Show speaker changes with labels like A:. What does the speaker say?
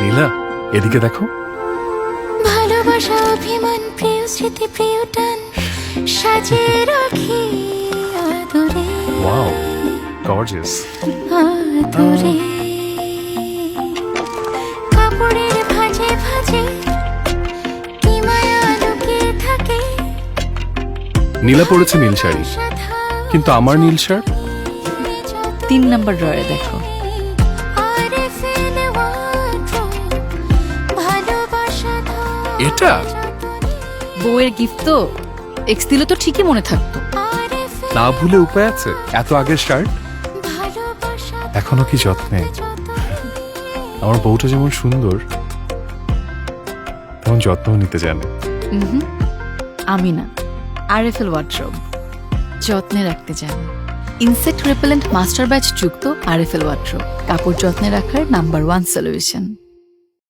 A: নীলা এদিকে দেখো।
B: ভালোবাসা অভিমান প্রিয় স্মৃতি প্রিয় টান সাজিয়ে রাখি আদরে
A: ওয়াও গর্জিয়াস।
B: আদরে কাপড়ের ভাঁজে ভাঁজে কি মায়া লুকিয়ে থাকে।
A: নীলা পরেছে নীল শাড়ি, কিন্তু আমার নীল শার্ট
C: 3 নাম্বার ড্রয়ারে দেখো।
A: এটা
C: বউয়ের গিফট তো, এক্স দিলে তো ঠিকই মনে থাকতো।
A: না ভুলে উপায় আছে? এত আগের শার্ট এখনো কি যত্নে। আমার বউটা যেমন সুন্দর তেমন যত্নও নিতে জানে।
C: আমি না, আরএফএল ওয়ার্ড্রোব যত্নে রাখতে জানি। ইনসেক্ট রিপেলেন্ট মাস্টার ব্যাচ যুক্ত আরএফএল ওয়ার্ড্রোব কাপড় যত্নে রাখার নাম্বার 1 সলিউশন।